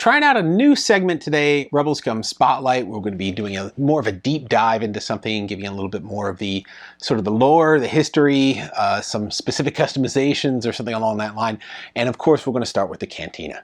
trying out a new segment today, RebelScum Spotlight. We're going to be doing more of a deep dive into something, giving you a little bit more of the sort of the lore, the history, some specific customizations or something along that line. And of course, we're going to start with the Cantina.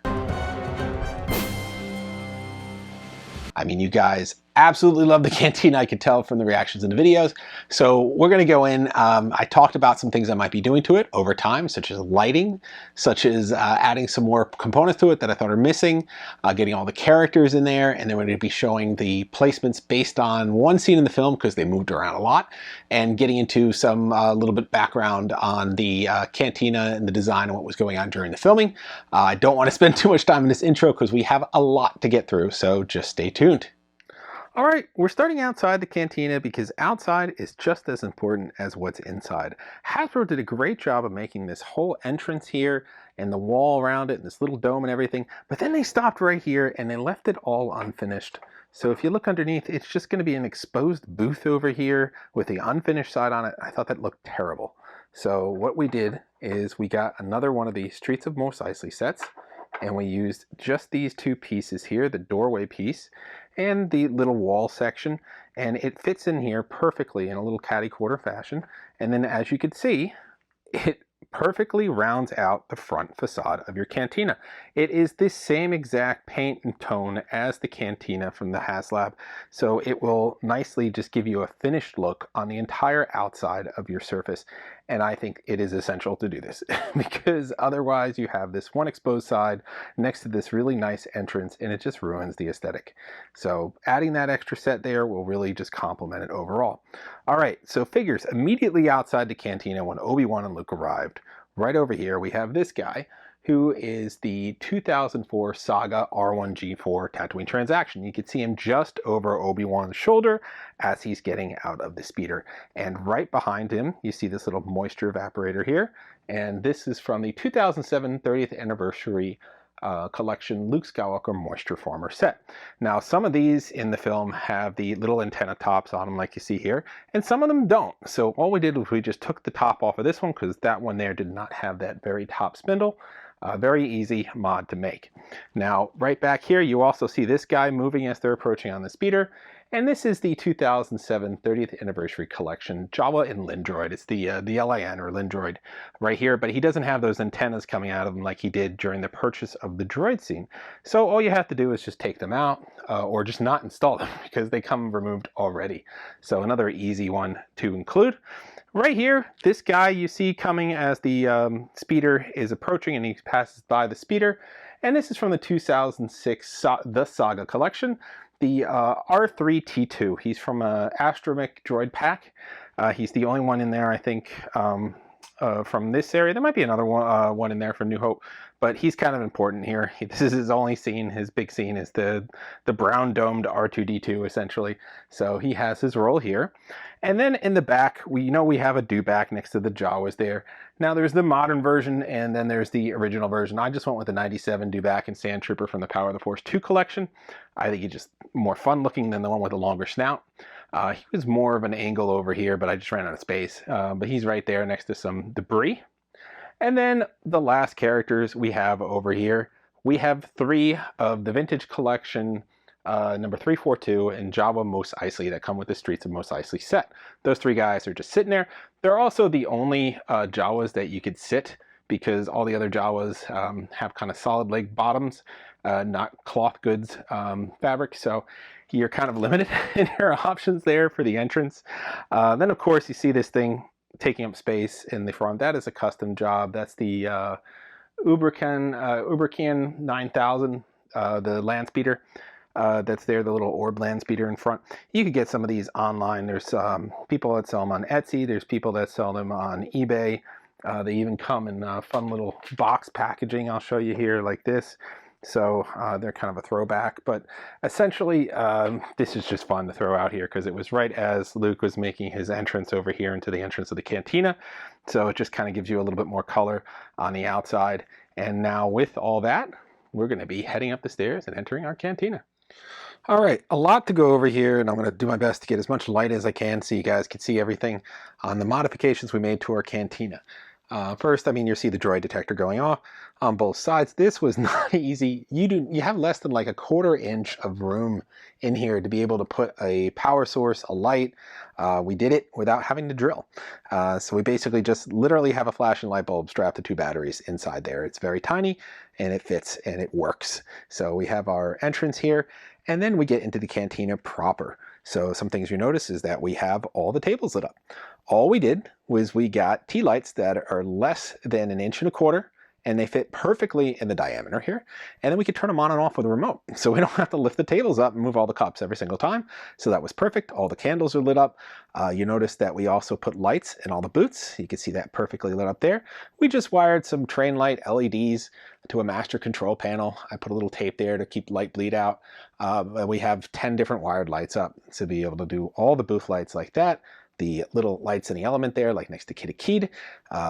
I mean, you guys absolutely love the Cantina. I could tell from the reactions in the videos. So we're going to go in. I talked about some things I might be doing to it over time, such as lighting, such as adding some more components to it that I thought are missing, getting all the characters in there, and then we're going to be showing the placements based on one scene in the film because they moved around a lot, and getting into some little bit background on the Cantina and the design and what was going on during the filming. I don't want to spend too much time in this intro because we have a lot to get through, so just stay tuned. All right, we're starting outside the Cantina because outside is just as important as what's inside. Hasbro did a great job of making this whole entrance here and the wall around it and this little dome and everything, but then they stopped right here and they left it all unfinished. So if you look underneath, it's just going to be an exposed booth over here with the unfinished side on it. I thought that looked terrible. So what we did is we got another one of the Streets of Mos Eisley sets, and we used just these two pieces here, the doorway piece and the little wall section, and it fits in here perfectly in a little catty quarter fashion. And then as you can see, it perfectly rounds out the front facade of your Cantina. It is the same exact paint and tone as the Cantina from the HasLab, so it will nicely just give you a finished look on the entire outside of your surface. And I think it is essential to do this because otherwise you have this one exposed side next to this really nice entrance and it just ruins the aesthetic. So adding that extra set there will really just complement it overall. All right, so figures immediately outside the Cantina when Obi-Wan and Luke arrived. Right over here we have this guy who is the 2004 Saga R1G4 Tatooine transaction. You can see him just over Obi-Wan's shoulder as he's getting out of the speeder. And right behind him, you see this little moisture evaporator here. And this is from the 2007 30th anniversary collection Luke Skywalker Moisture Former set. Now, some of these in the film have the little antenna tops on them like you see here, and some of them don't. So all we did was we just took the top off of this one because that one there did not have that very top spindle. Very easy mod to make. Now, right back here, you also see this guy moving as they're approaching on the speeder. And this is the 2007 30th Anniversary Collection Jawa and Lindroid. It's the LIN or Lindroid right here, but he doesn't have those antennas coming out of him like he did during the purchase of the droid scene. So all you have to do is just take them out or just not install them because they come removed already. So another easy one to include. Right here, this guy you see coming as the speeder is approaching and he passes by the speeder. And this is from the 2006 The Saga collection, the R3-T2. He's from Astromech Droid Pack. He's the only one in there, I think, from this area. There might be another one in there for New Hope, but he's kind of important here. This is his only scene. His big scene is the brown domed R2-D2 essentially. So he has his role here. And then in the back, we have a dewback next to the Jawas there. Now there's the modern version and then there's the original version. I just went with the 97 dewback and Sand Trooper from the Power of the Force 2 collection. I think he's just more fun looking than the one with the longer snout. He was more of an angle over here, but I just ran out of space. But he's right there next to some debris. And then the last characters we have over here, we have three of the vintage collection number 342 and Jawa Mos Eisley that come with the Streets of Mos Eisley set. Those three guys are just sitting there. They're also the only Jawas that you could sit because all the other Jawas have kind of solid leg bottoms, not cloth goods fabric. So you're kind of limited in your options there for the entrance. Then of course you see this thing taking up space in the front. That is a custom job. That's the Ubercan 9000, the land speeder. That's there, the little orb land speeder in front. You could get some of these online. There's people that sell them on Etsy. There's people that sell them on eBay. They even come in fun little box packaging. I'll show you here like this. So they're kind of a throwback, but essentially this is just fun to throw out here because it was right as Luke was making his entrance over here into the entrance of the Cantina. So it just kind of gives you a little bit more color on the outside. And now with all that, we're going to be heading up the stairs and entering our Cantina. All right, a lot to go over here, and I'm going to do my best to get as much light as I can so you guys can see everything on the modifications we made to our Cantina. First, I mean, you see the droid detector going off on both sides. This was not easy. You have less than like a 1/4 inch of room in here to be able to put a power source, a light. We did it without having to drill. So we basically just literally have a flashing light bulb strapped to 2 batteries inside there. It's very tiny and it fits and it works. So we have our entrance here, and then we get into the cantina proper. So some things you notice is that we have all the tables lit up. All we did was we got tea lights that are less than 1.25 inches, and they fit perfectly in the diameter here. And then we could turn them on and off with a remote. So we don't have to lift the tables up and move all the cups every single time. So that was perfect. All the candles are lit up. You notice that we also put lights in all the booths. You can see that perfectly lit up there. We just wired some train light LEDs to a master control panel. I put a little tape there to keep light bleed out. We have 10 different wired lights up to be able to do all the booth lights like that. The little lights in the element there, like next to Kitty Kid.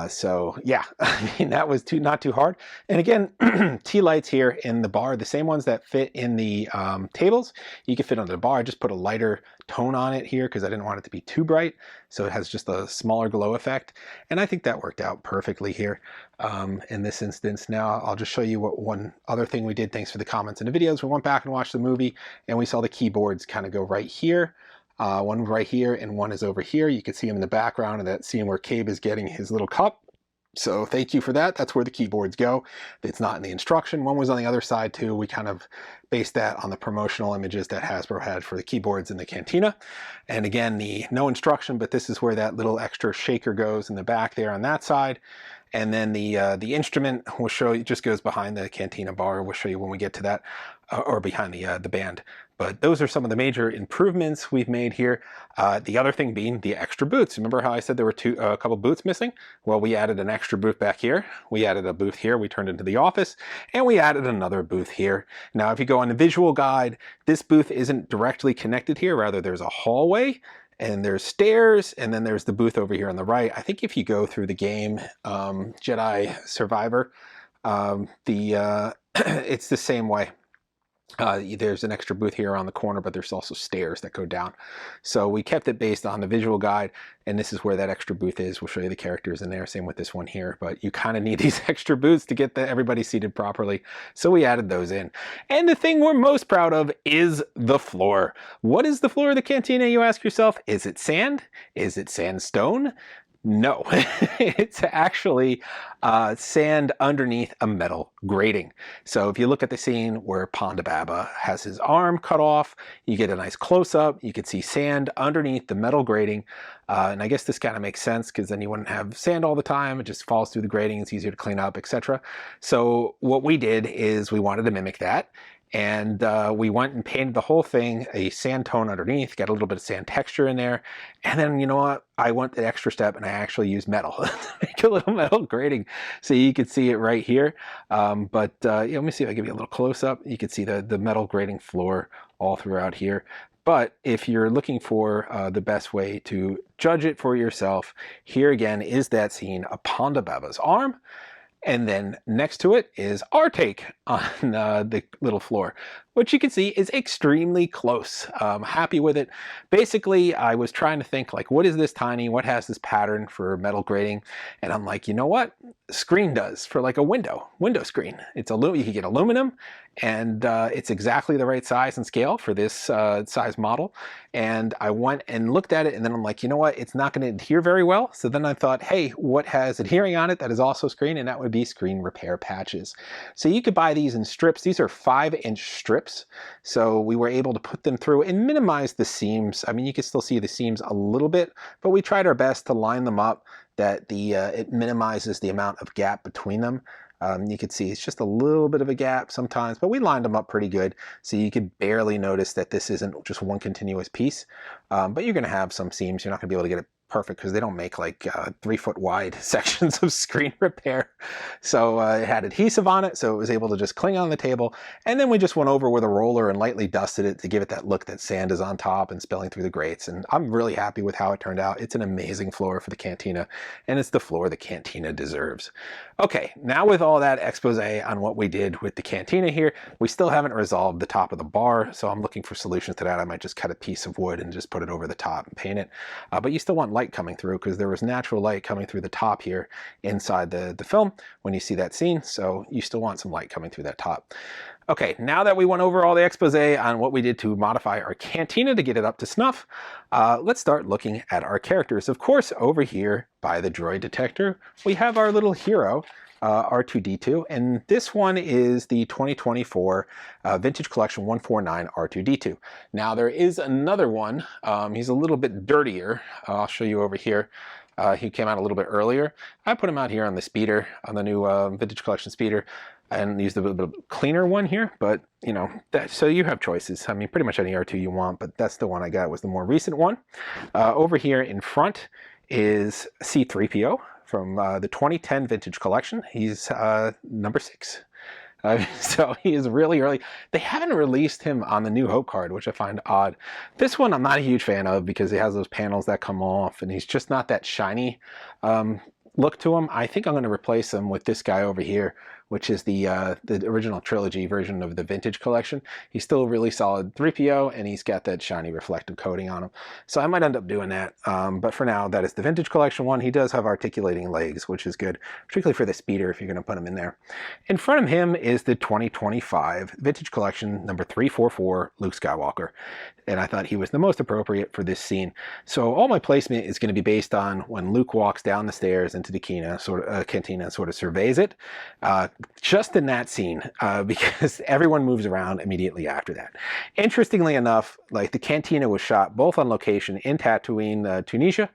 So yeah, I mean, that was not too hard. And again, tea lights here in the bar, the same ones that fit in the tables, you can fit under the bar. I just put a lighter tone on it here because I didn't want it to be too bright. So it has just a smaller glow effect. And I think that worked out perfectly here in this instance. Now I'll just show you what one other thing we did. Thanks for the comments in the videos. We went back and watched the movie and we saw the keyboards kind of go right here. One right here and one is over here. You can see him in the background of that scene where Cabe is getting his little cup. So thank you for that. That's where the keyboards go. It's not in the instruction. One was on the other side too. We kind of based that on the promotional images that Hasbro had for the keyboards in the cantina. And again, no instruction, but this is where that little extra shaker goes in the back there on that side. And then the instrument will show you, just goes behind the cantina bar. We'll show you when we get to that, or behind the band. But those are some of the major improvements we've made here. The other thing being the extra booths. Remember how I said there were a couple booths missing? Well, we added an extra booth back here. We added a booth here. We turned into the office, and we added another booth here. Now, if you go on the visual guide, this booth isn't directly connected here. Rather, there's a hallway, and there's stairs, and then there's the booth over here on the right. I think if you go through the game, Jedi Survivor, it's the same way. There's an extra booth here on the corner, but there's also stairs that go down. So we kept it based on the visual guide, and this is where that extra booth is. We'll show you the characters in there, same with this one here, but you kind of need these extra booths to get everybody seated properly. So we added those in. And the thing we're most proud of is the floor. What is the floor of the cantina, you ask yourself? Is it sand? Is it sandstone? No, it's actually sand underneath a metal grating. So if you look at the scene where Ponda Baba has his arm cut off, you get a nice close-up. You can see sand underneath the metal grating. And I guess this kind of makes sense because then you wouldn't have sand all the time. It just falls through the grating. It's easier to clean up, etc. So what we did is we wanted to mimic that. And we went and painted the whole thing a sand tone underneath, got a little bit of sand texture in there. And then, you know what? I went the extra step and I actually used metal to make a little metal grating. So you can see it right here. Yeah, let me see if I give you a little close up. You can see the metal grating floor all throughout here. But if you're looking for the best way to judge it for yourself, here again is that scene of Ponda Baba's arm. And then next to it is our take on the little floor, which you can see is extremely close. Happy with it. Basically, I was trying to think like, what is this tiny? What has this pattern for metal grating? And I'm like, you know what? Screen does for like a window screen. It's you can get aluminum, and it's exactly the right size and scale for this size model. And I went and looked at it, and then I'm like, you know what? It's not going to adhere very well. So then I thought, hey, what has adhering on it that is also screen? And that would be screen repair patches. So you could buy these in strips. These are 5-inch strips. So we were able to put them through and minimize the seams. I mean, you can still see the seams a little bit, but we tried our best to line them up that it minimizes the amount of gap between them. You can see it's just a little bit of a gap sometimes, but we lined them up pretty good. So you could barely notice that this isn't just one continuous piece, but you're going to have some seams. You're not going to be able to get it perfect because they don't make like 3-foot wide sections of screen repair. So it had adhesive on it, so it was able to just cling on the table. And then we just went over with a roller and lightly dusted it to give it that look that sand is on top and spilling through the grates. And I'm really happy with how it turned out. It's an amazing floor for the cantina, and it's the floor the cantina deserves. Okay, now with all that expose on what we did with the cantina here, we still haven't resolved the top of the bar, so I'm looking for solutions to that. I might just cut a piece of wood and just put it over the top and paint it. But you still want light light coming through, because there was natural light coming through the top here inside the film when you see that scene. So you still want some light coming through that top. Okay, now that we went over all the expose on what we did to modify our cantina to get it up to snuff, let's start looking at our characters. Of course, over here by the droid detector, we have our little hero, R2-D2, and this one is the 2024 Vintage Collection 149 R2-D2. Now there is another one. He's a little bit dirtier. I'll show you over here. He came out a little bit earlier. I put him out here on the speeder, on the new Vintage Collection speeder, and used a little bit cleaner one here, but you know, so you have choices. I mean, pretty much any R2 you want, but that's the one I got, was the more recent one. Over here in front is C-3PO from the 2010 Vintage Collection. He's number 6. So he is really early. They haven't released him on the New Hope card, which I find odd. This one I'm not a huge fan of because he has those panels that come off and he's just not that shiny look to him. I think I'm going to replace him with this guy over here, which is the original trilogy version of the Vintage Collection. He's still a really solid 3PO, and he's got that shiny reflective coating on him. So I might end up doing that. But for now, that is the Vintage Collection one. He does have articulating legs, which is good, particularly for the speeder if you're going to put him in there. In front of him is the 2025 Vintage Collection number 344 Luke Skywalker. And I thought he was the most appropriate for this scene. So all my placement is going to be based on when Luke walks down the stairs into the cantina and sort of surveys it. Just in that scene, because everyone moves around immediately after that. Interestingly enough, like the cantina was shot both on location in Tatooine, Tunisia,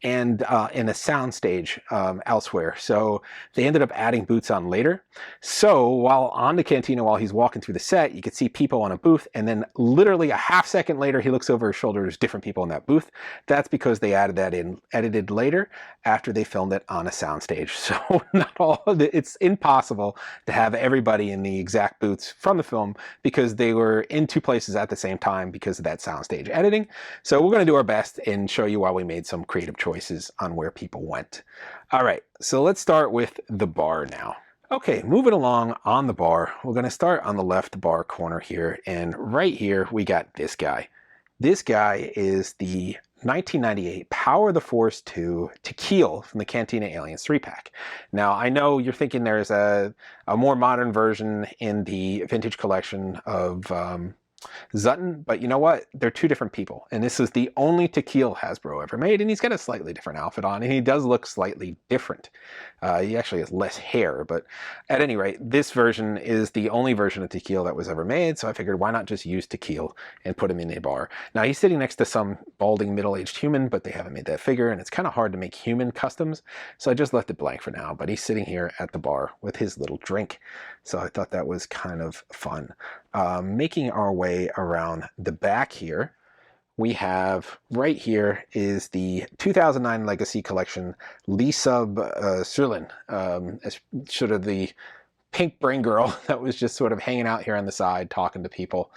and in a soundstage elsewhere. So they ended up adding boots on later. So while on the cantina, while he's walking through the set, you could see people on a booth, and then literally a half second later, he looks over his shoulder, there's different people in that booth. That's because they added that in, edited later after they filmed it on a soundstage. So not all of it, it's impossible to have everybody in the exact booths from the film because they were in 2 places at the same time because of that soundstage editing. So we're going to do our best and show you why we made some creative choices on where people went. All right, so let's start with the bar now. Okay, moving along on the bar, we're going to start on the left bar corner here, and right here we got this guy. This guy is the 1998 Power of the Force 2 Tequila from the Cantina Aliens 3-pack. Now, I know you're thinking there's a more modern version in the Vintage Collection of Zutton, but you know what? They're 2 different people, and this is the only Tequila Hasbro ever made, and he's got a slightly different outfit on, and he does look slightly different. He actually has less hair, but at any rate, this version is the only version of Tequila that was ever made, so I figured why not just use Tequila and put him in a bar. Now, he's sitting next to some balding middle-aged human, but they haven't made that figure, and it's kind of hard to make human customs, so I just left it blank for now, but he's sitting here at the bar with his little drink, so I thought that was kind of fun. Making our way around the back here, we have right here is the 2009 Legacy Collection Lee-Sub Serlin, sort of the pink brain girl that was just sort of hanging out here on the side talking to people.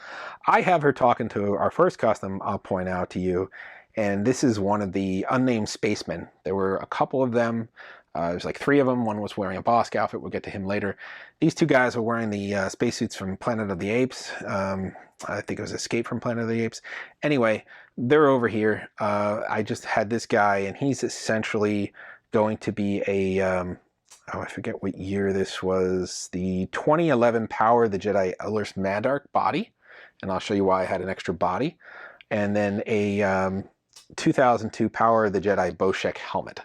I have her talking to our first custom, I'll point out to you, and this is one of the unnamed spacemen. There were a couple of them. There's like 3 of them. One was wearing a Bosk outfit. We'll get to him later. These 2 guys were wearing the spacesuits from Planet of the Apes. I think it was Escape from Planet of the Apes. Anyway, they're over here. I just had this guy, and he's essentially going to be a, oh, I forget what year this was, the 2011 Power of the Jedi Elers Mandark body. And I'll show you why I had an extra body. And then a 2002 Power of the Jedi Boshek helmet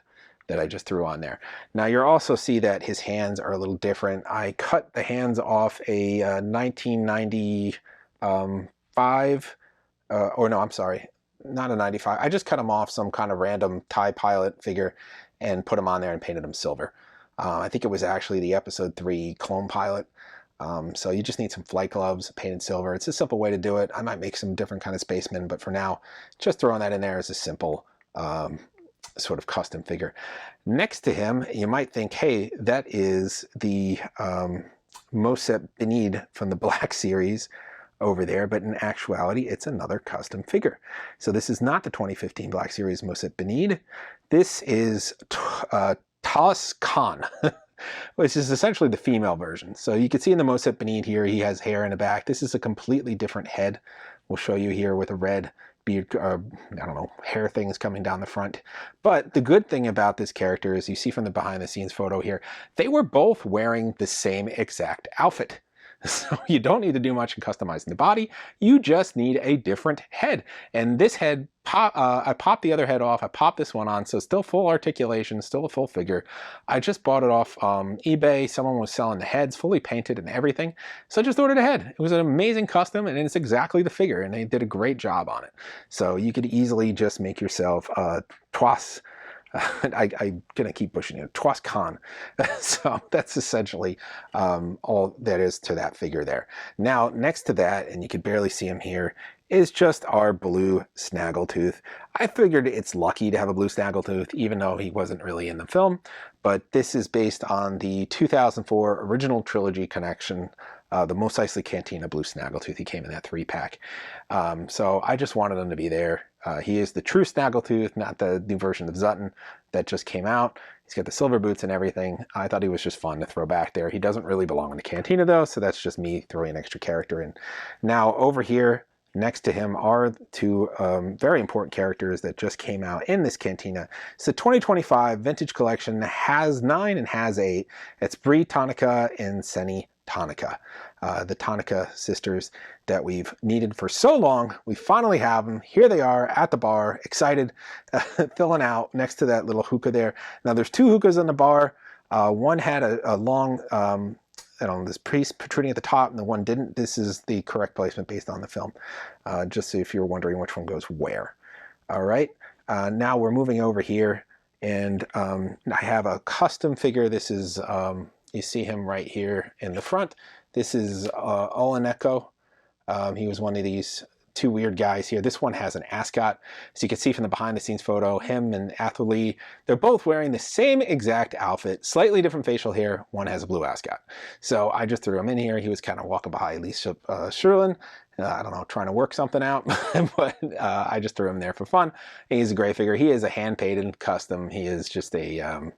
that I just threw on there. Now you'll also see that his hands are a little different. I cut the hands off a 1995, or no, I'm sorry, not a 95. I just cut them off some kind of random TIE pilot figure and put them on there and painted them silver. I think it was actually the Episode 3 clone pilot. So you just need some flight gloves, painted silver. It's a simple way to do it. I might make some different kind of spacemen, but for now, just throwing that in there as a simple sort of custom figure. Next to him, you might think, hey, that is the Mos Eisley from the Black Series over there, but in actuality, it's another custom figure. So this is not the 2015 Black Series Mos Eisley. This is Talos Khan, which is essentially the female version. So you can see in the Mos Eisley here, he has hair in the back. This is a completely different head. We'll show you here with a red beard, I don't know, hair things coming down the front. But the good thing about this character is you see from the behind the scenes photo here, they were both wearing the same exact outfit. So you don't need to do much in customizing the body. You just need a different head. And this head, I popped the other head off. I popped this one on. So still full articulation, still a full figure. I just bought it off eBay. Someone was selling the heads fully painted and everything. So I just ordered a head. It was an amazing custom and it's exactly the figure. And they did a great job on it. So you could easily just make yourself a twas. I'm going to keep pushing it. Twas Khan. So that's essentially all that is to that figure there. Now, next to that, and you can barely see him here, is just our blue Snaggletooth. I figured it's lucky to have a blue Snaggletooth, even though he wasn't really in the film. But this is based on the 2004 original trilogy connection, the Mos Eisley Cantina Blue Snaggletooth. He came in that 3-pack. So I just wanted him to be there. He is the true Snaggletooth, not the new version of Zutton that just came out. He's got the silver boots and everything. I thought he was just fun to throw back there. He doesn't really belong in the Cantina though, so that's just me throwing an extra character in. Now over here, next to him are two very important characters that just came out in this Cantina. It's the 2025 Vintage Collection, has 9 and has 8. It's Brie Tonica and Senni Tonica. The Tonica sisters that we've needed for so long. We finally have them. Here they are at the bar, excited, filling out next to that little hookah there. Now there's 2 hookahs in the bar. One had a long, this priest protruding at the top, and the one didn't. This is the correct placement based on the film, just so if you're wondering which one goes where. All right, now we're moving over here, and I have a custom figure. This is, you see him right here in the front. This is Oleneko. He was one of these 2 weird guys here. This one has an ascot. So you can see from the behind the scenes photo, him and Atherley, they're both wearing the same exact outfit, slightly different facial hair. One has a blue ascot. So I just threw him in here. He was kind of walking behind Lisa Sherlin. I don't know, trying to work something out, but I just threw him there for fun. He's a great figure. He is a hand-painted custom. He is just a,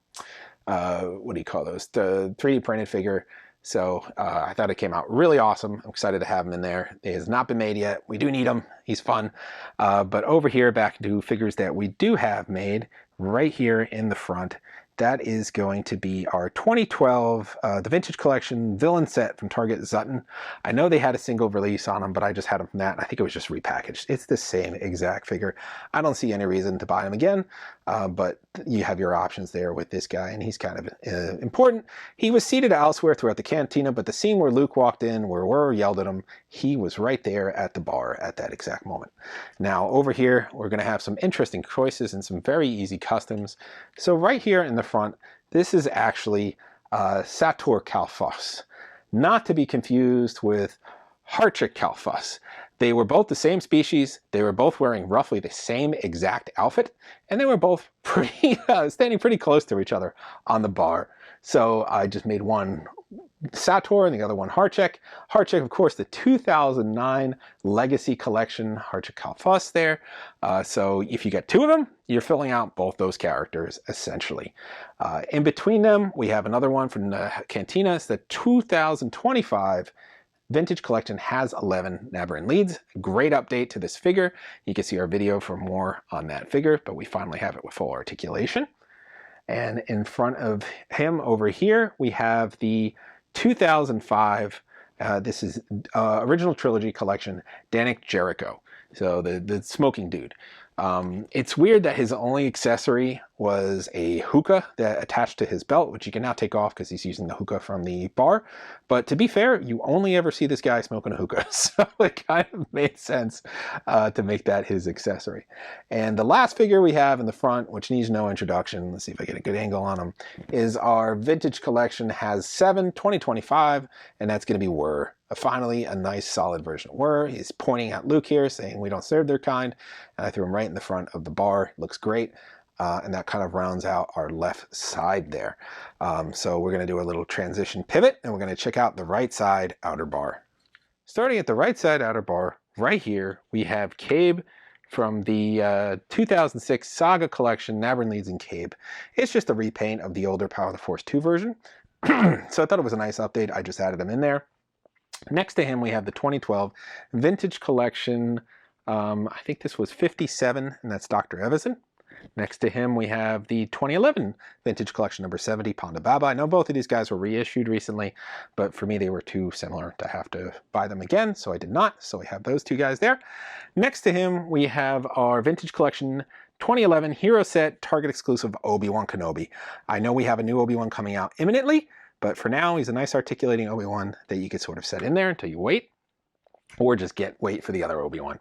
what do you call those? The 3D printed figure. So I thought it came out really awesome. I'm excited to have him in there. It has not been made yet. We do need him. He's fun. But over here, back to figures that we do have made, right here in the front, that is going to be our 2012 the Vintage Collection villain set from Target Zutton. I know they had a single release on them, but I just had them from that, and I think it was just repackaged. It's the same exact figure. I don't see any reason to buy them again, but you have your options there with this guy, and he's kind of important. He was seated elsewhere throughout the Cantina, but the scene where Luke walked in, where we yelled at him, he was right there at the bar at that exact moment. Now over here, we're going to have some interesting choices and some very easy customs. So right here in the front, this is actually Sator Kalfos, not to be confused with Harchik Kalfos. They were both the same species. They were both wearing roughly the same exact outfit, and they were both pretty standing pretty close to each other on the bar. So I just made one Sator and the other one Harchik. Harchik, of course, the 2009 Legacy Collection Harchik Kalfos there. So if you get 2 of them, you're filling out both those characters, essentially. In between them, we have another one from the Cantina. It's the 2025 Vintage Collection, has 11 Nabaran leads. Great update to this figure. You can see our video for more on that figure, but we finally have it with full articulation. And in front of him over here, we have the 2005, this is original trilogy collection, Danik Jericho. So the smoking dude. It's weird that his only accessory was a hookah that attached to his belt, which you can now take off because he's using the hookah from the bar. But to be fair, you only ever see this guy smoking a hookah. So it kind of made sense to make that his accessory. And the last figure we have in the front, which needs no introduction, let's see if I get a good angle on him, is our Vintage Collection has 7 2025, and that's going to be Whir. Finally, a nice solid version of Whir. He's pointing at Luke here, saying we don't serve their kind. And I threw him right in the front of the bar. Looks great. And that kind of rounds out our left side there. So we're going to do a little transition pivot, and we're going to check out the right side outer bar. Starting at the right side outer bar, right here, we have Cabe from the 2006 Saga Collection, Nabaran Leads and Cabe. It's just a repaint of the older Power of the Force 2 version. So I thought it was a nice update. I just added him in there. Next to him, we have the 2012 Vintage Collection I think this was 57, and that's Dr. Evison. Next to him, we have the 2011 Vintage Collection number 70, Ponda Baba. I know both of these guys were reissued recently, but for me, they were too similar to have to buy them again, so I did not. So we have those two guys there. Next to him, we have our Vintage Collection 2011 Hero Set Target exclusive Obi-Wan Kenobi. I know we have a new Obi-Wan coming out imminently, but for now, he's a nice articulating Obi-Wan that you could sort of set in there until you wait. Or just wait for the other Obi-Wan.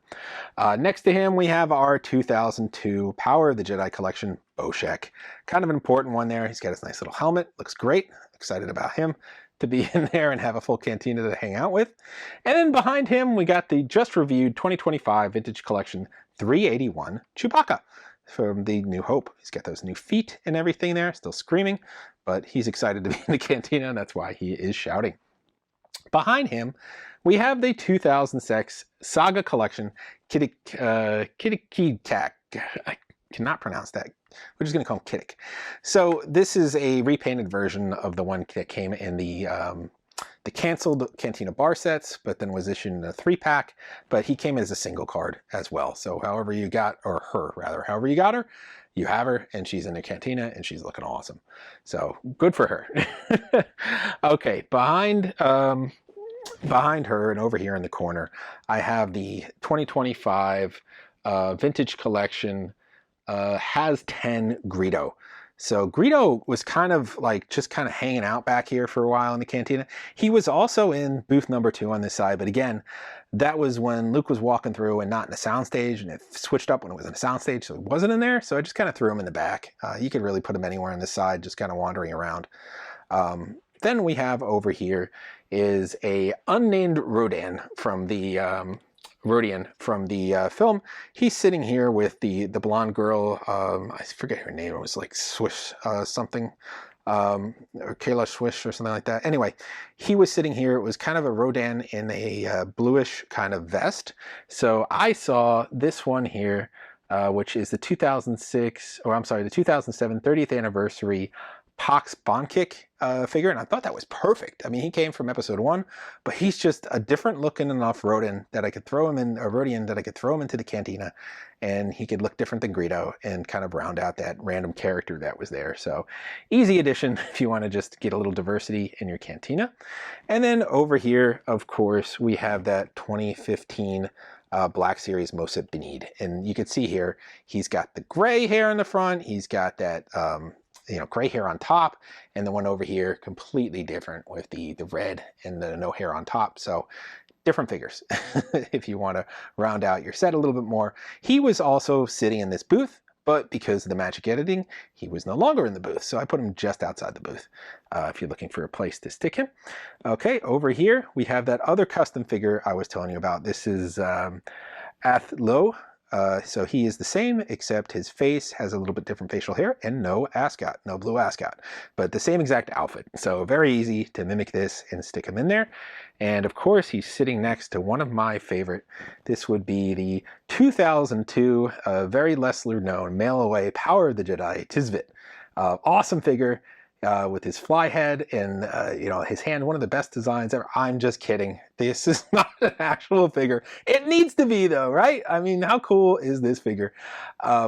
Next to him, we have our 2002 Power of the Jedi Collection Boshek. Kind of an important one there. He's got his nice little helmet. Looks great. Excited about him to be in there and have a full cantina to hang out with. And then behind him, we got the just reviewed 2025 Vintage Collection 381 Chewbacca from the New Hope. He's got those new feet and everything there, still screaming, but he's excited to be in the cantina, and that's why he is shouting. Behind him, we have the 2006 Saga Collection Kittik. I cannot pronounce that. We're just going to call him Kittik. So this is a repainted version of the one that came in the canceled Cantina bar sets, but then was issued in a 3-pack. But he came as a single card as well. So however you got, or her rather, however you got her, you have her, and she's in the cantina, and she's looking awesome. So good for her. Okay, behind her and over here in the corner, I have the 2025 Vintage Collection Has 10 Greedo. So Greedo was kind of like just kind of hanging out back here for a while in the cantina. He was also in booth number 2 on this side, but again, that was when Luke was walking through and not in a soundstage, and it switched up when it was in a soundstage, so it wasn't in there. So I just kind of threw him in the back. You could really put him anywhere on this side, just kind of wandering around. Then we have over here is a unnamed Rodan from the film. He's sitting here with the blonde girl. I forget her name. It was like Swish something, or Kayla Swish or something like that. Anyway, he was sitting here. It was kind of a Rodan in a bluish kind of vest. So I saw this one here, which is the 2006, or I'm sorry, the 2007 30th anniversary Pox Bonkick figure, and I thought that was perfect. I mean, he came from episode 1, but he's just a different looking enough Rodan that I could throw him in, a Rodian that I could throw him into the cantina, and he could look different than Greedo and kind of round out that random character that was there. So easy addition if you want to just get a little diversity in your cantina. And then over here, of course, we have that 2015 Black Series Mos Eisley, and you can see here he's got the gray hair in the front. He's got that gray hair on top, and the one over here completely different with the red and the no hair on top. So different figures if you want to round out your set a little bit more. He was also sitting in this booth, but because of the magic editing, he was no longer in the booth. So I put him just outside the booth if you're looking for a place to stick him. Okay, over here we have that other custom figure I was telling you about. This is Athlo. So he is the same, except his face has a little bit different facial hair and no ascot, no blue ascot, but the same exact outfit. So very easy to mimic this and stick him in there. And of course, he's sitting next to one of my favorite. This would be the 2002, very lesser known mail away Power of the Jedi Tisvit. Awesome figure. With his fly head and his hand, one of the best designs ever. I'm just kidding. This is not an actual figure. It needs to be though, right? I mean, how cool is this figure?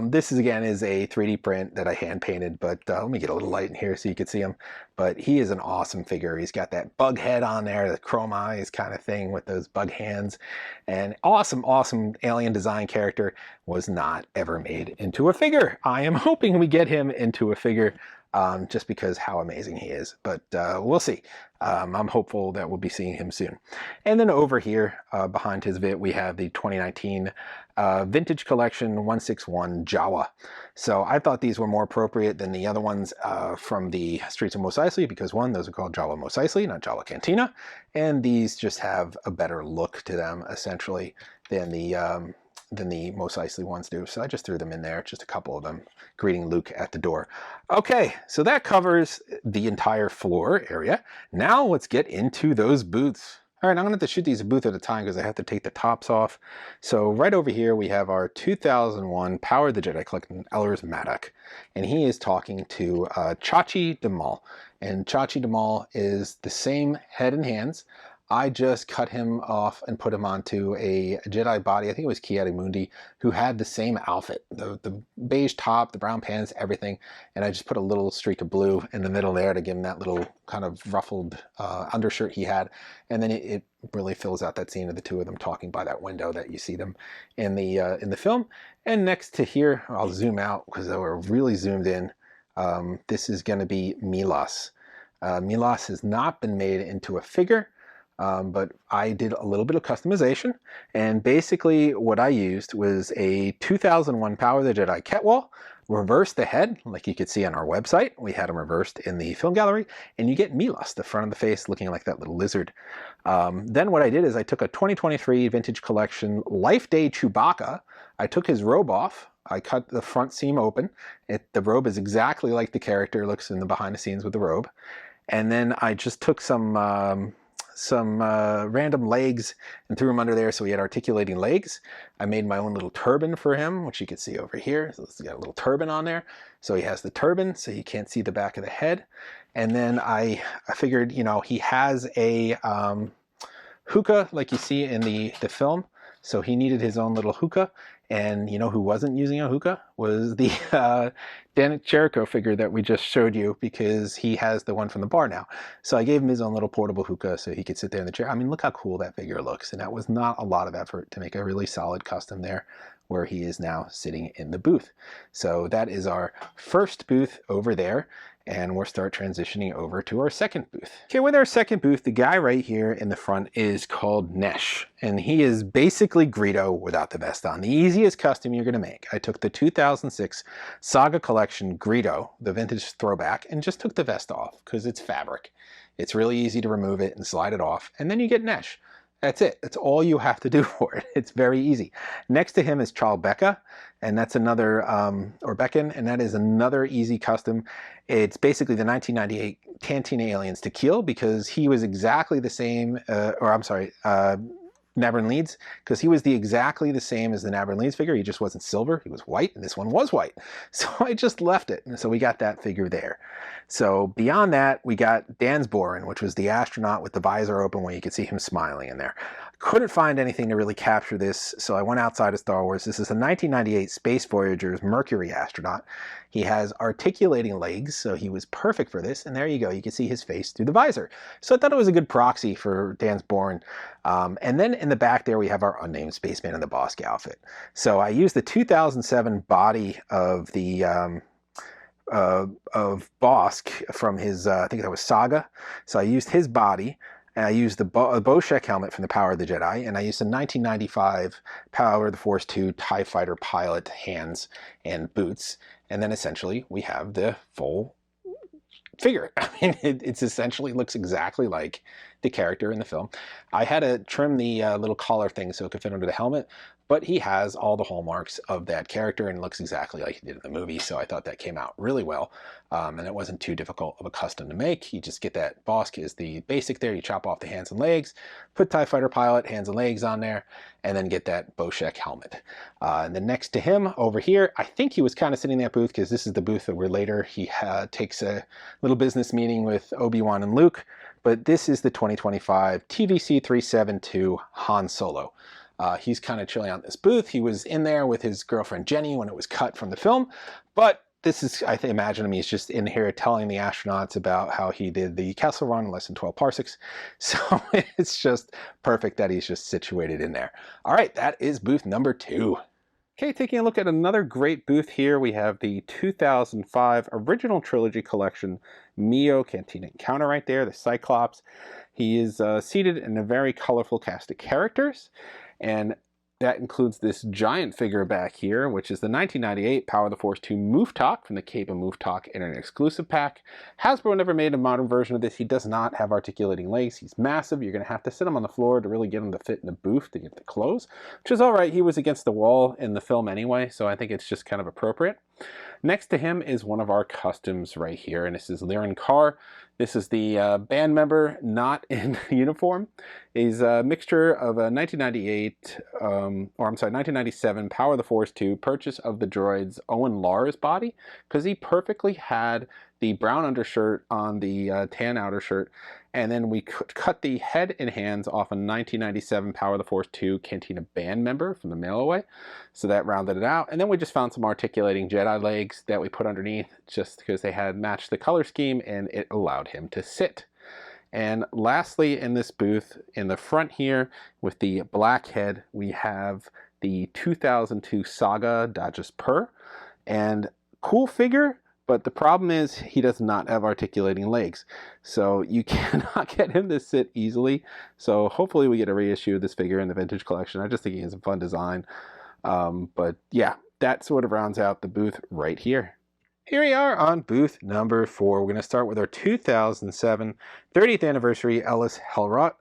This is again is a 3D print that I hand painted, but let me get a little light in here so you can see him. But he is an awesome figure. He's got that bug head on there, the chrome eyes kind of thing with those bug hands, and awesome alien design character. Was not ever made into a figure. I am hoping we get him into a figure. Just because how amazing he is, but we'll see. I'm hopeful that we'll be seeing him soon. And then over here behind his vit, we have the 2019 Vintage Collection 161 Jawa. So I thought these were more appropriate than the other ones from the Streets of Mos Eisley, because one, those are called Jawa Mos Eisley, not Jawa Cantina, and these just have a better look to them essentially than the Mos Eisley ones do. So I just threw them in there, just a couple of them, greeting Luke at the door. Okay, so that covers the entire floor area. Now let's get into those booths. All right, I'm gonna have to shoot these a booth at a time because I have to take the tops off. So right over here, we have our 2001 Power of the Jedi Collection Ellers Maddock, and he is talking to Chachi Demal. And Chachi Demal is the same head and hands. I just cut him off and put him onto a Jedi body. I think it was Ki-Adi-Mundi, who had the same outfit, the beige top, the brown pants, everything. And I just put a little streak of blue in the middle there to give him that little kind of ruffled undershirt he had. And then it really fills out that scene of the two of them talking by that window that you see them in the film. And next to here, I'll zoom out because we're really zoomed in. This is going to be Milos. Milos has not been made into a figure. But I did a little bit of customization, and basically what I used was a 2001 Power of the Jedi Ketwall, reversed the head, like you could see on our website. We had them reversed in the film gallery, and you get Milos, the front of the face, looking like that little lizard. Then what I did is I took a 2023 Vintage Collection Life Day Chewbacca. I took his robe off. I cut the front seam open. The robe is exactly like the character looks in the behind the scenes with the robe. And then I just took some random legs and threw him under there so he had articulating legs. I made my own little turban for him, which you can see over here. So it's got a little turban on there. So he has the turban so you can't see the back of the head. And then I figured, you know, he has a hookah like you see in the film. So he needed his own little hookah. And you know who wasn't using a hookah? Was the Danik Jericho figure that we just showed you, because he has the one from the bar now. So I gave him his own little portable hookah so he could sit there in the chair. I mean, look how cool that figure looks. And that was not a lot of effort to make a really solid custom there, where he is now sitting in the booth. So that is our first booth over there. And we'll start transitioning over to our second booth. Okay, with our second booth, the guy right here in the front is called Nesh. And he is basically Greedo without the vest on. The easiest custom you're gonna make. I took the 2006 Saga Collection Greedo, the vintage throwback, and just took the vest off because it's fabric. It's really easy to remove it and slide it off. And then you get Nesh. That's it. That's all you have to do for it. It's very easy. Next to him is Charles Becca, and that's another, or Becken, and that is another easy custom. It's basically the 1998 Cantina Aliens Tequila, because he was exactly the same, Nabrin Leeds, because he was exactly the same as the Nabrin Leeds figure. He just wasn't silver, he was white, and this one was white. So I just left it, and so we got that figure there. So beyond that, we got Dansborin, which was the astronaut with the visor open where you could see him smiling in there. Couldn't find anything to really capture this, so I went outside of Star Wars. This is a 1998 Space Voyager's Mercury astronaut. He has articulating legs, so he was perfect for this, and there you go. You can see his face through the visor. So I thought it was a good proxy for Dansborin. And then in the back there, we have our unnamed spaceman in the Bossk outfit. So I used the 2007 body of the of Bossk from his, I think that was Saga. So I used his body. And I used the Boschek helmet from the Power of the Jedi, and I used the 1995 Power of the Force 2 TIE Fighter pilot hands and boots. And then essentially we have the full figure. I mean, it's essentially looks exactly like the character in the film. I had to trim the little collar thing so it could fit under the helmet, but he has all the hallmarks of that character and looks exactly like he did in the movie, so I thought that came out really well. And it wasn't too difficult of a custom to make. You just get that Bossk is the basic there. You chop off the hands and legs, put TIE Fighter pilot, hands and legs on there, and then get that Boschek helmet. And then next to him over here, I think he was kind of sitting in that booth because this is the booth where later he takes a little business meeting with Obi-Wan and Luke, but this is the 2025 TVC 372 Han Solo. He's kind of chilling out this booth. He was in there with his girlfriend Jenny when it was cut from the film, but this is, I imagine him, he's just in here telling the astronauts about how he did the Kessel Run in less than 12 parsecs. So it's just perfect that he's just situated in there. All right, that is booth number 2. Okay, taking a look at another great booth here, we have the 2005 Original Trilogy Collection Mio Cantina Encounter right there, the Cyclops. He is seated in a very colorful cast of characters, and that includes this giant figure back here, which is the 1998 Power of the Force 2 Mooftalk from the Cape of Mooftalk Internet Exclusive Pack. Hasbro never made a modern version of this. He does not have articulating legs. He's massive. You're going to have to sit him on the floor to really get him to fit in the booth to get the clothes, which is all right. He was against the wall in the film anyway, so I think it's just kind of appropriate. Next to him is one of our customs right here, and this is Liren Carr. This is the band member not in uniform. He's a mixture of a 1997 Power of the Force 2 purchase of the droid's Owen Lars body, because he perfectly had the brown undershirt on the tan outer shirt, and then we cut the head and hands off a 1997 Power of the Force 2 Cantina band member from the mail away. So that rounded it out. And then we just found some articulating Jedi legs that we put underneath just because they had matched the color scheme and it allowed him to sit. And lastly, in this booth, in the front here with the black head, we have the 2002 Saga Dajas Pur. And cool figure, but the problem is he does not have articulating legs. So you cannot get him to sit easily. So hopefully we get a reissue of this figure in the vintage collection. I just think he has a fun design. But yeah, that sort of rounds out the booth right here. Here we are on booth number 4. We're going to start with our 2007 30th anniversary Ellis Hellrott.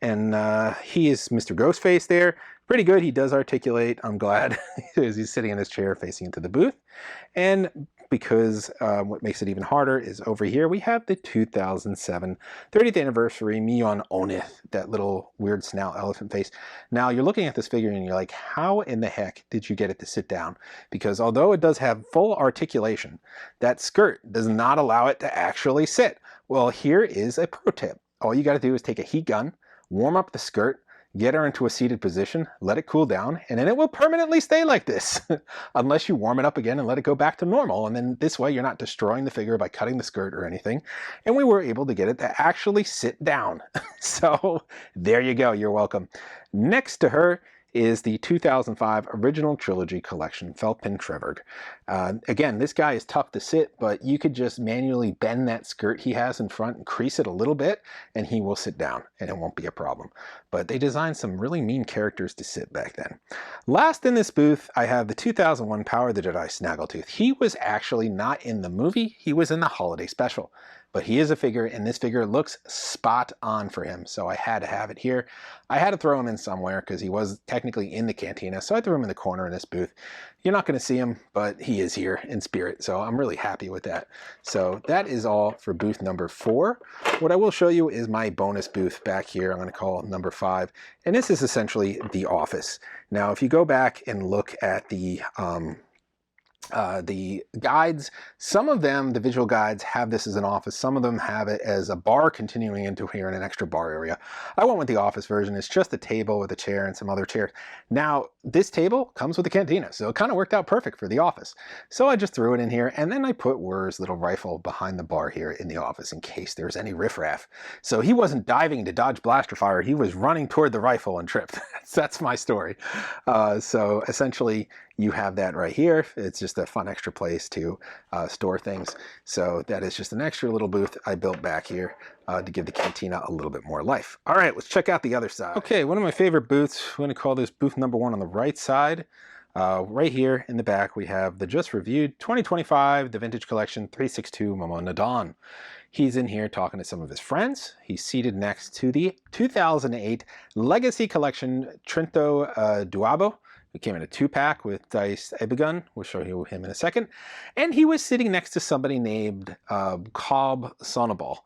And he is Mr. Ghostface there. Pretty good. He does articulate. I'm glad as he's sitting in his chair facing into the booth. And because what makes it even harder is over here we have the 2007 30th anniversary Mion Onith, that little weird snout elephant face. Now you're looking at this figure and you're like, how in the heck did you get it to sit down? Because although it does have full articulation, that skirt does not allow it to actually sit. Well, here is a pro tip. All you got to do is take a heat gun, warm up the skirt, get her into a seated position, let it cool down, and then it will permanently stay like this. Unless you warm it up again and let it go back to normal. And then this way you're not destroying the figure by cutting the skirt or anything. And we were able to get it to actually sit down. So there you go. You're welcome. Next to her is the 2005 Original Trilogy Collection Felpin Trevorg. Again, this guy is tough to sit, but you could just manually bend that skirt he has in front and crease it a little bit, and he will sit down, and it won't be a problem. But they designed some really mean characters to sit back then. Last in this booth, I have the 2001 Power of the Jedi Snaggletooth. He was actually not in the movie, he was in the holiday special. But he is a figure, and this figure looks spot on for him, so I had to have it here. I had to throw him in somewhere because he was technically in the cantina, so I threw him in the corner in this booth. You're not going to see him, but he is here in spirit, so I'm really happy with that. So that is all for booth number 4. What I will show you is my bonus booth back here. I'm going to call number 5, and this is essentially the office. Now, if you go back and look at the guides, some of them, the visual guides, have this as an office. Some of them have it as a bar continuing into here in an extra bar area. I went with the office version. It's just a table with a chair and some other chairs. Now, this table comes with the cantina, so it kind of worked out perfect for the office. So I just threw it in here, and then I put Wur's little rifle behind the bar here in the office in case there's any riffraff. So he wasn't diving to dodge blaster fire. He was running toward the rifle and tripped. That's my story. So essentially, you have that right here. It's just a fun extra place to store things. So that is just an extra little booth I built back here to give the cantina a little bit more life. All right, let's check out the other side. Okay, one of my favorite booths. I'm going to call this booth number 1 on the right side. Right here in the back, we have the just reviewed 2025, the Vintage Collection 362 Momo Nadon. He's in here talking to some of his friends. He's seated next to the 2008 Legacy Collection Trento Duabo. It came in a 2-pack with Dice Ebegun. We'll show you him in a second. And he was sitting next to somebody named Cobb Sonopol.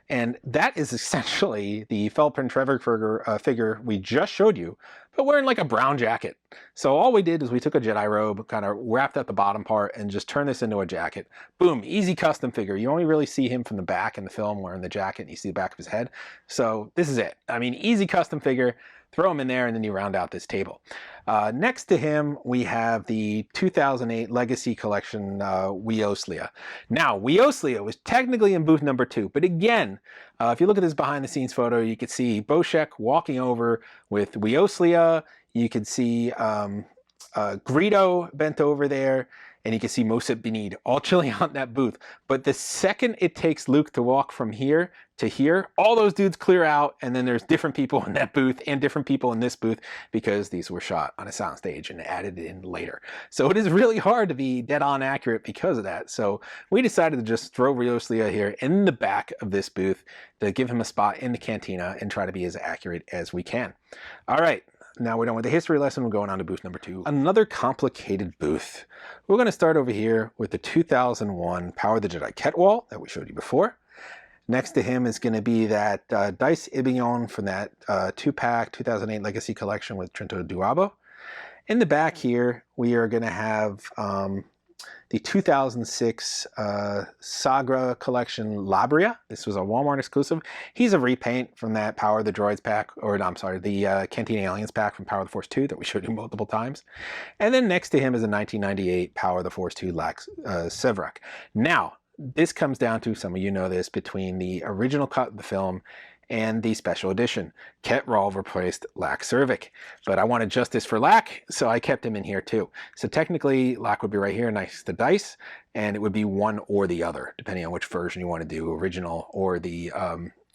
And that is essentially the Felpin Trevor figure we just showed you, but wearing like a brown jacket. So all we did is we took a Jedi robe, kind of wrapped at the bottom part, and just turned this into a jacket. Boom, easy custom figure. You only really see him from the back in the film wearing the jacket, and you see the back of his head. So this is it. I mean, easy custom figure. Throw him in there, and then you round out this table. Next to him, we have the 2008 Legacy Collection Weoslia. Now, Weoslia was technically in booth number 2, but again, if you look at this behind-the-scenes photo, you could see Boshek walking over with Weoslia. You could see Greedo bent over there, and you can see Mosip Benid all chilling out in that booth. But the second it takes Luke to walk from here to here, all those dudes clear out, and then there's different people in that booth and different people in this booth because these were shot on a soundstage and added in later. So it is really hard to be dead on accurate because of that. So we decided to just throw Rioslia here in the back of this booth to give him a spot in the cantina and try to be as accurate as we can. All right. Now we're done with the history lesson. We're going on to booth number 2. Another complicated booth. We're going to start over here with the 2001 Power of the Jedi Ketwall that we showed you before. Next to him is going to be that Dice Ibillon from that 2-pack 2008 Legacy Collection with Trento Duabo. In the back here, we are going to have the 2006 Sagra collection Labria. This was a Walmart exclusive. He's a repaint from that Power of the Droids pack, or no, I'm sorry, the Cantina Aliens pack from Power of the Force 2 that we showed you multiple times. And then next to him is a 1998 Power of the Force 2 Lax Sevrak. Now, this comes down to, some of you know this, between the original cut of the film and the special edition. Ket Ralv replaced Lack Cervic, but I wanted justice for Lack, so I kept him in here too. So technically, Lack would be right here next to Dice, and it would be one or the other, depending on which version you want to do, original or the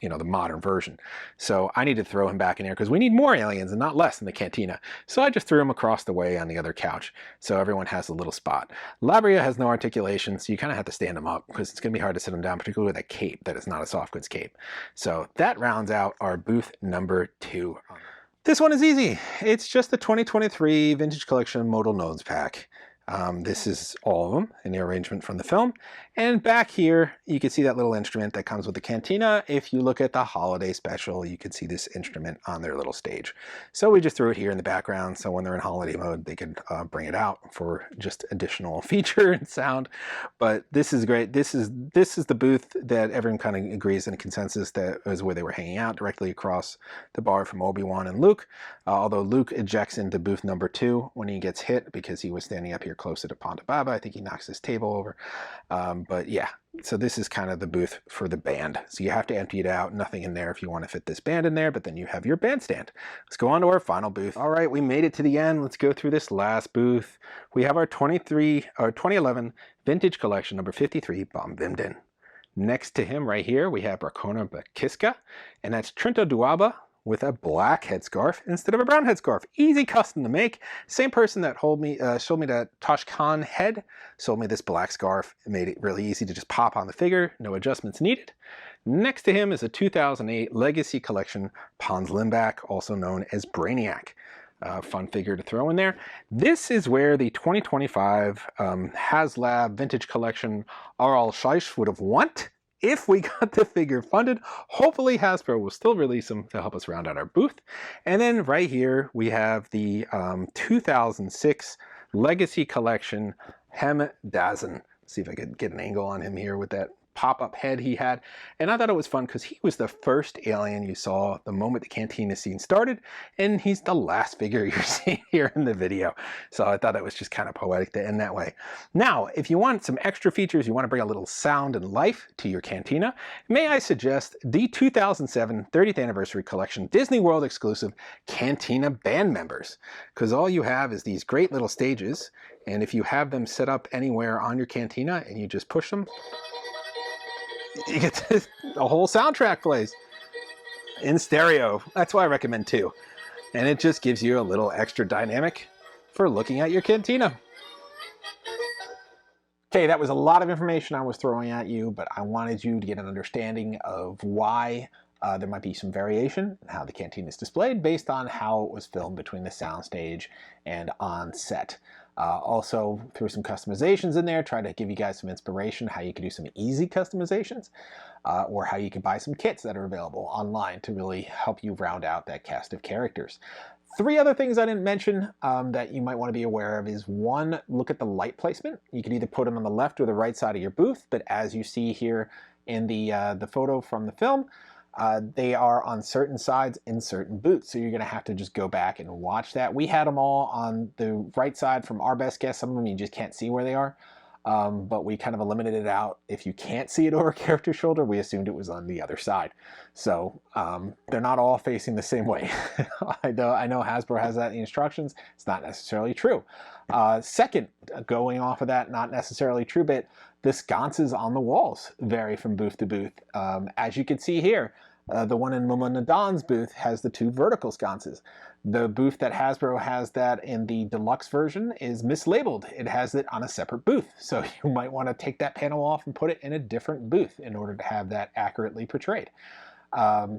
you know, the modern version. So I need to throw him back in here because we need more aliens and not less in the Cantina. So I just threw him across the way on the other couch, so everyone has a little spot. Labria has no articulation, so you kind of have to stand him up because it's going to be hard to sit him down, particularly with a cape that is not a soft goods cape. So that rounds out our booth number 2. This one is easy. It's just the 2023 Vintage Collection Modal Nodes pack. This is all of them in the arrangement from the film. And back here, you can see that little instrument that comes with the Cantina. If you look at the holiday special, you can see this instrument on their little stage. So we just threw it here in the background, so when they're in holiday mode, they could bring it out for just additional feature and sound. But this is great. This is the booth that everyone kind of agrees in a consensus that is where they were hanging out, directly across the bar from Obi-Wan and Luke. Although Luke ejects into booth number 2 when he gets hit because he was standing up here closer to Ponda Baba. I think he knocks his table over. But yeah, so this is kind of the booth for the band. So you have to empty it out. Nothing in there if you want to fit this band in there, but then you have your bandstand. Let's go on to our final booth. All right, we made it to the end. Let's go through this last booth. We have our 2011 Vintage Collection number 53, Bom Vimden. Next to him right here, we have Rakona Bakiska, and that's Trinta Duaba with a black headscarf instead of a brown headscarf. Easy custom to make. Same person that showed me that Tosh Khan head sold me this black scarf. It made it really easy to just pop on the figure. No adjustments needed. Next to him is a 2008 Legacy Collection Pons Limbak, also known as Brainiac. Fun figure to throw in there. This is where the 2025 HasLab Vintage Collection R.L. Scheiss would have won. If we got the figure funded, hopefully Hasbro will still release them to help us round out our booth. And then right here we have the 2006 Legacy Collection Hem Dazen. See if I could get an angle on him here with that pop-up head he had. And I thought it was fun because he was the first alien you saw the moment the Cantina scene started, and he's the last figure you're seeing here in the video. So I thought that was just kind of poetic to end that way. Now, if you want some extra features, you want to bring a little sound and life to your Cantina, may I suggest the 2007 30th Anniversary Collection Disney World exclusive Cantina band members. Because all you have is these great little stages, and if you have them set up anywhere on your Cantina and you just push them, you get the whole soundtrack plays in stereo. That's why I recommend 2. And it just gives you a little extra dynamic for looking at your Cantina. Okay, that was a lot of information I was throwing at you, but I wanted you to get an understanding of why there might be some variation in how the Cantina is displayed based on how it was filmed between the soundstage and on set. Also threw some customizations in there, try to give you guys some inspiration how you can do some easy customizations or how you can buy some kits that are available online to really help you round out that cast of characters. 3 other things I didn't mention that you might want to be aware of is 1, look at the light placement. You can either put them on the left or the right side of your booth, but as you see here in the photo from the film, they are on certain sides in certain booths, so you're going to have to just go back and watch that. We had them all on the right side from our best guess. Some of them you just can't see where they are, but we kind of eliminated it out. If you can't see it over a character's shoulder, we assumed it was on the other side. So they're not all facing the same way. I know Hasbro has that in the instructions. It's not necessarily true. Second, going off of that not necessarily true bit, the sconces on the walls vary from booth to booth. As you can see here, the one in Muma Nadan's booth has the 2 vertical sconces. The booth that Hasbro has that in the deluxe version is mislabeled. It has it on a separate booth. So you might want to take that panel off and put it in a different booth in order to have that accurately portrayed.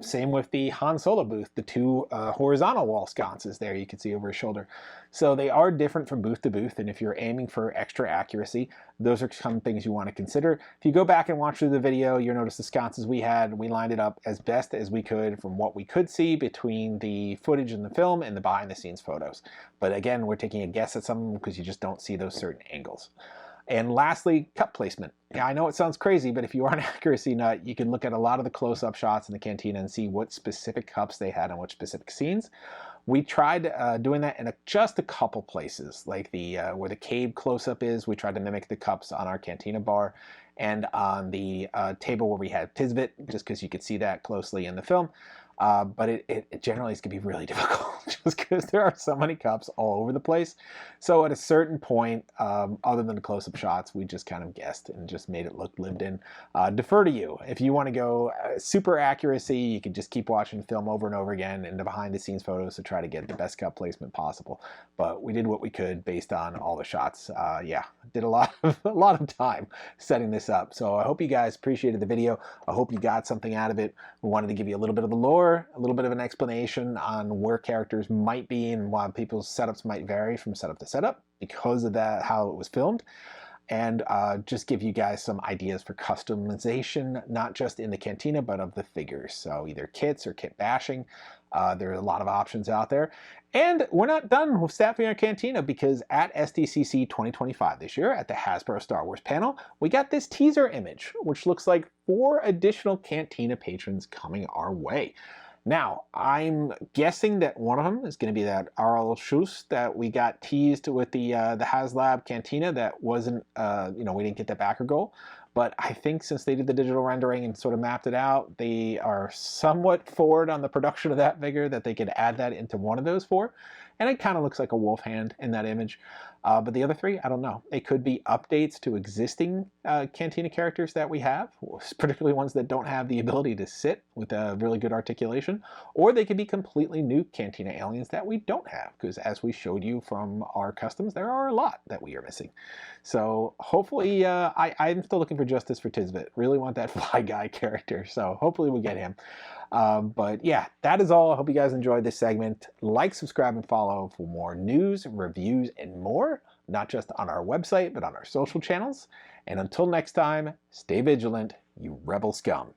Same with the Han Solo booth, the 2 horizontal wall sconces there you can see over his shoulder. So they are different from booth to booth, and if you're aiming for extra accuracy, those are some things you want to consider. If you go back and watch through the video, you'll notice the sconces we lined it up as best as we could from what we could see between the footage in the film and the behind the scenes photos. But again, we're taking a guess at some of them because you just don't see those certain angles. And lastly, cup placement. Yeah, I know it sounds crazy, but if you are an accuracy nut, you can look at a lot of the close-up shots in the cantina and see what specific cups they had on which specific scenes. We tried doing that in just a couple places, like the where the cave close-up is. We tried to mimic the cups on our cantina bar, and on the table where we had Tisbit, just because you could see that closely in the film. But it generally is going to be really difficult just because there are so many cups all over the place. So at a certain point, other than the close-up shots, we just kind of guessed and just made it look lived in. Defer to you. If you want to go super accuracy, you can just keep watching the film over and over again and the behind-the-scenes photos to try to get the best cup placement possible. But we did what we could based on all the shots. Yeah, did a lot of time setting this up. So I hope you guys appreciated the video. I hope you got something out of it. We wanted to give you a little bit of the lore, a little bit of an explanation on where characters might be and why people's setups might vary from setup to setup because of that, how it was filmed, and just give you guys some ideas for customization, not just in the cantina, but of the figures. So either kits or kit bashing. There are a lot of options out there. And we're not done with staffing our cantina, because at SDCC 2025 this year, at the Hasbro Star Wars panel, we got this teaser image, which looks like 4 additional cantina patrons coming our way. Now, I'm guessing that one of them is going to be that R.L. Schuss that we got teased with the HasLab Cantina that wasn't, we didn't get that backer goal. But I think since they did the digital rendering and sort of mapped it out, they are somewhat forward on the production of that figure that they could add that into one of those 4. And it kind of looks like a wolf hand in that image. But the other 3, I don't know. It could be updates to existing Cantina characters that we have, particularly ones that don't have the ability to sit with a really good articulation, or they could be completely new Cantina aliens that we don't have, because as we showed you from our customs, there are a lot that we are missing. So hopefully, I'm still looking for justice for Tisbit. Really want that Fly Guy character, so hopefully we get him. But yeah, that is all. I hope you guys enjoyed this segment. Like, subscribe, and follow for more news, reviews, and more, not just on our website, but on our social channels. And until next time, stay vigilant, you rebel scum.